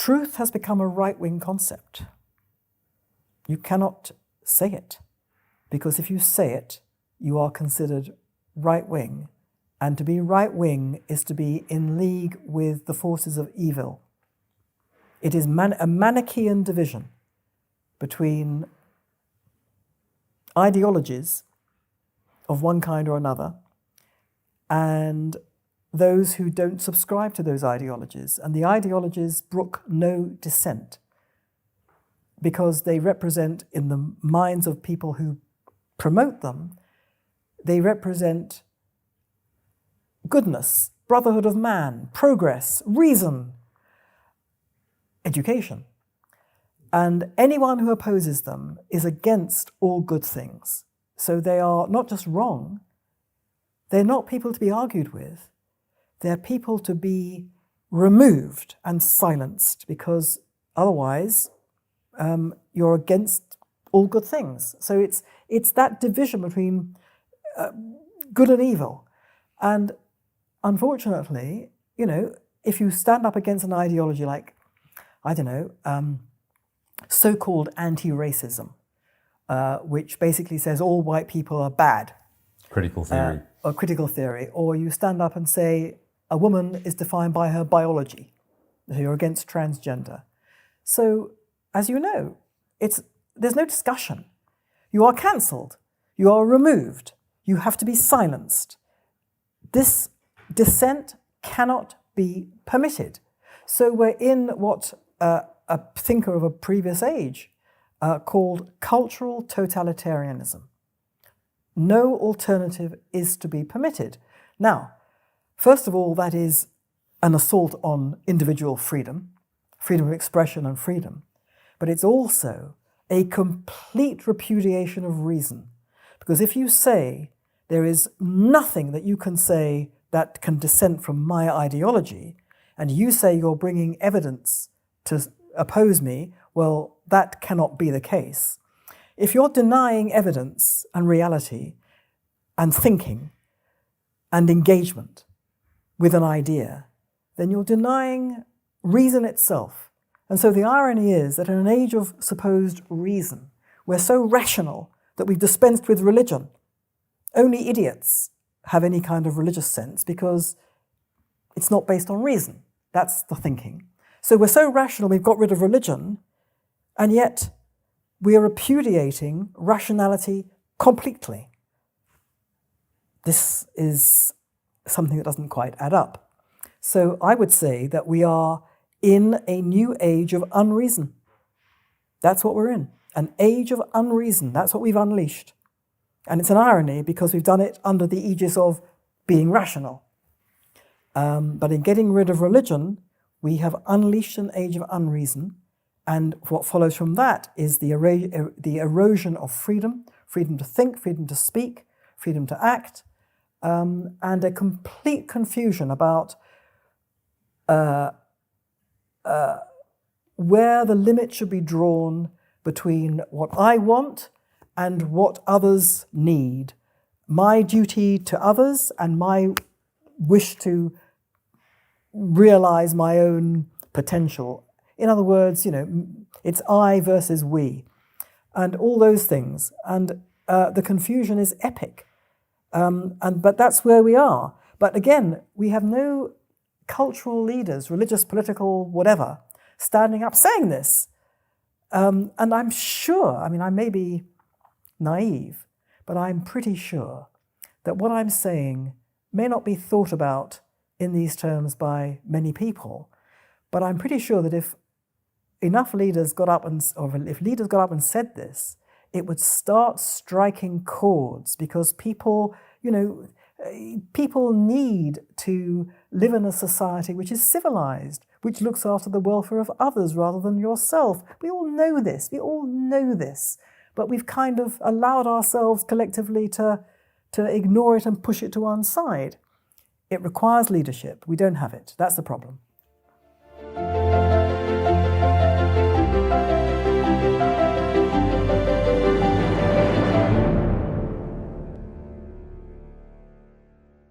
truth has become a right-wing concept. You cannot say it, because if you say it, you are considered right-wing, and to be right-wing is to be in league with the forces of evil. It is a Manichaean division between ideologies of one kind or another and those who don't subscribe to those ideologies. And the ideologies brook no dissent because they represent, in the minds of people who promote them, they represent goodness, brotherhood of man, progress, reason, education. And anyone who opposes them is against all good things. So they are not just wrong, they're not people to be argued with, they're people to be removed and silenced, because otherwise you're against all good things. So it's that division between good and evil. And unfortunately, if you stand up against an ideology like, so-called anti-racism, which basically says all white people are bad. Critical theory. Or critical theory. Or you stand up and say a woman is defined by her biology. So you're against transgender. So, as you know, there's no discussion. You are cancelled. You are removed. You have to be silenced. This dissent cannot be permitted. So we're in what a thinker of a previous age called cultural totalitarianism. No alternative is to be permitted. Now, first of all, that is an assault on individual freedom, freedom of expression and freedom, but it's also a complete repudiation of reason. Because if you say there is nothing that you can say that can dissent from my ideology, and you say you're bringing evidence to oppose me, well, that cannot be the case. If you're denying evidence and reality and thinking and engagement with an idea, then you're denying reason itself. And so the irony is that in an age of supposed reason, we're so rational that we've dispensed with religion. Only idiots have any kind of religious sense because it's not based on reason. That's the thinking. So we're so rational we've got rid of religion, and yet we are repudiating rationality completely. This is something that doesn't quite add up. So I would say that we are in a new age of unreason. That's what we're in. An age of unreason. That's what we've unleashed. And it's an irony because we've done it under the aegis of being rational. But in getting rid of religion, we have unleashed an age of unreason. And what follows from that is the erosion of freedom, freedom to think, freedom to speak, freedom to act, and a complete confusion about where the limit should be drawn between what I want and what others need. My duty to others and my wish to realize my own potential. In other words, it's I versus we, and all those things. And the confusion is epic. But that's where we are. But again, we have no cultural leaders, religious, political, whatever, standing up saying this. And I'm sure, I may be naive, but I'm pretty sure that what I'm saying may not be thought about in these terms by many people. But I'm pretty sure that if leaders got up and said this, it would start striking chords, because people need to live in a society which is civilized, which looks after the welfare of others rather than yourself. We all know this, but we've kind of allowed ourselves collectively to ignore it and push it to one side. It requires leadership. We don't have it. That's the problem.